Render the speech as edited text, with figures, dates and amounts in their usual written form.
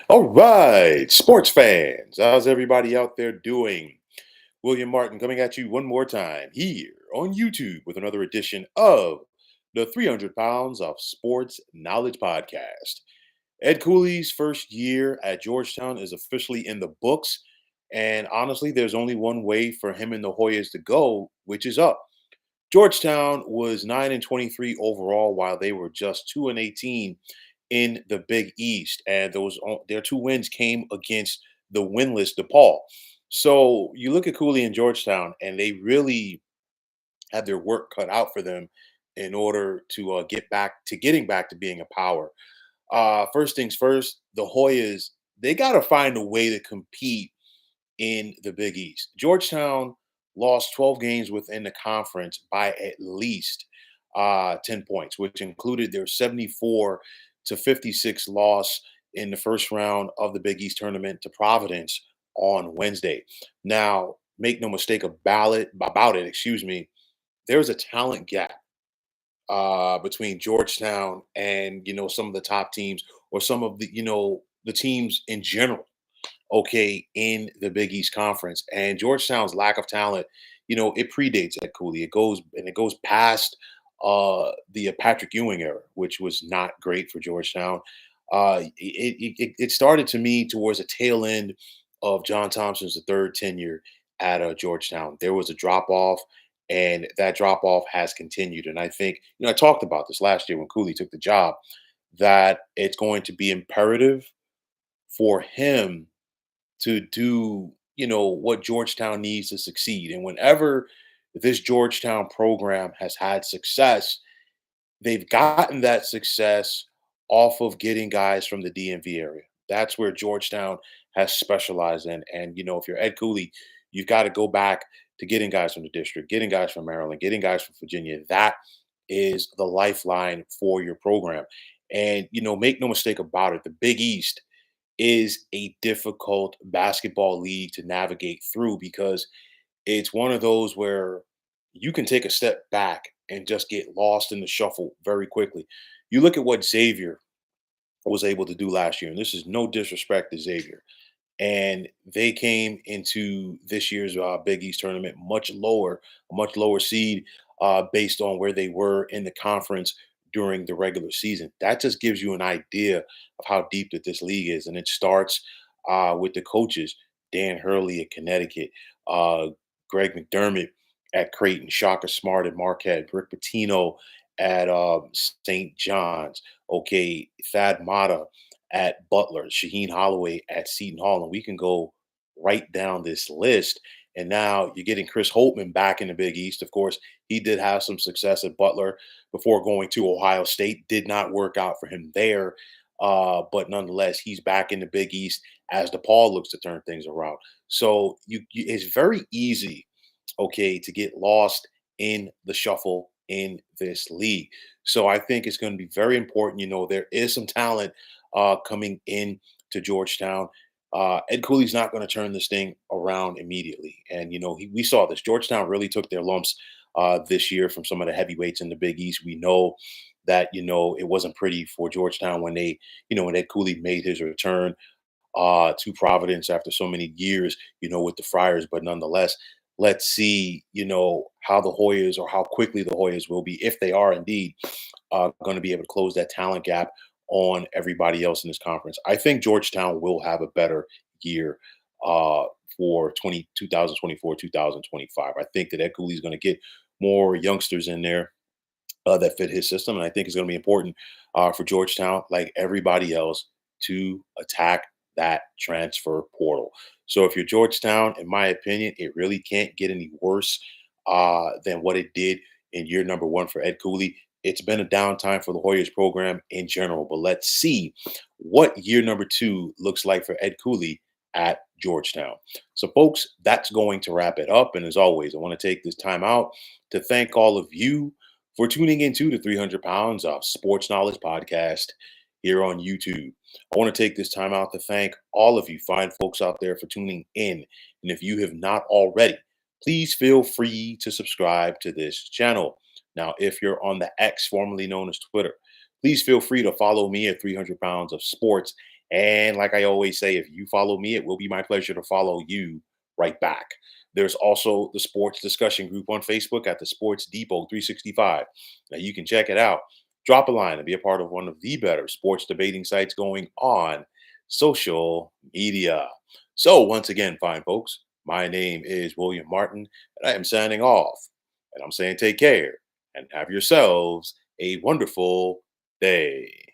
All right, sports fans, how's everybody out there doing? William Martin coming at you one more time here on YouTube with another edition of the 300 Pounds of Sports Knowledge Podcast. Ed Cooley's first year at Georgetown is officially in the books, and honestly, there's only one way for him and the Hoyas to go, which is up. Georgetown was 9 and 23 overall, while they were just 2 and 18 in the Big East, and their two wins came against the winless DePaul. So you look at Cooley and Georgetown, and they really had their work cut out for them in order to getting back to being a power. First things first, the Hoyas, they got to find a way to compete in the Big East. Georgetown lost 12 games within the conference by at least 10 points, which included their 74-56 loss in the first round of the Big East tournament to Providence on Wednesday. Now, make no mistake about it, excuse me, there's a talent gap between Georgetown and some of the top teams or some of the teams in general, okay, in the Big East Conference. And Georgetown's lack of talent, it predates Ed Cooley. It goes past the Patrick Ewing era, which was not great for Georgetown. It started to me towards the tail end of John Thompson's third tenure at Georgetown. There was a drop off, and that drop off has continued. And I think, I talked about this last year when Cooley took the job, that it's going to be imperative for him to do, what Georgetown needs to succeed. And whenever this Georgetown program has had success, they've gotten that success off of getting guys from the DMV area. That's where Georgetown has specialized in. And, if you're Ed Cooley, you've got to go back to getting guys from the district, getting guys from Maryland, getting guys from Virginia. That is the lifeline for your program. And, make no mistake about it, the Big East is a difficult basketball league to navigate through because it's one of those where you can take a step back and just get lost in the shuffle very quickly. You look at what Xavier was able to do last year, and this is no disrespect to Xavier. And they came into this year's Big East tournament a much lower seed based on where they were in the conference during the regular season. That just gives you an idea of how deep that this league is, and it starts with the coaches: Dan Hurley at Connecticut, Greg McDermott at Creighton, Shaka Smart at Marquette, Rick Pitino at St. John's, okay, Thad Matta at Butler, Shaheen Holloway at Seton Hall, and we can go right down this list. And now you're getting Chris Holtman back in the Big East. Of course, he did have some success at Butler before going to Ohio State. Did not work out for him there. But nonetheless, he's back in the Big East as DePaul looks to turn things around. So it's very easy, okay, to get lost in the shuffle in this league. So I think it's going to be very important. There is some talent coming in to Georgetown. Ed Cooley's not going to turn this thing around immediately. And, we saw this. Georgetown really took their lumps this year from some of the heavyweights in the Big East. We know that, it wasn't pretty for Georgetown when Ed Cooley made his return to Providence after so many years, with the Friars. But nonetheless, let's see, how the Hoyas or how quickly the Hoyas will be, if they are indeed going to be able to close that talent gap on everybody else in this conference. I think Georgetown will have a better year uh, for 2024, 2025. I think that Ed Cooley is going to get more youngsters in there that fit his system. And I think it's going to be important for Georgetown, like everybody else, to attack that transfer portal. So if you're Georgetown, in my opinion, it really can't get any worse than what it did in year number one for Ed Cooley. It's been a downtime for the Hoyas program in general, but let's see what year number two looks like for Ed Cooley at Georgetown. So, folks, that's going to wrap it up. And as always, I want to take this time out to thank all of you for tuning into the 300 Pounds of Sports Knowledge podcast here on YouTube. I want to take this time out to thank all of you fine folks out there for tuning in. And if you have not already, please feel free to subscribe to this channel. Now, if you're on the X, formerly known as Twitter, Please feel free to follow me at 300 pounds of sports. And like I always say, if you follow me, it will be my pleasure to follow you right back. There's also the sports discussion group on Facebook at the Sports Depot 365. Now you can check it out. Drop a line and be a part of one of the better sports debating sites going on social media. So, once again, fine folks, my name is William Martin, and I am signing off. And I'm saying take care and have yourselves a wonderful day.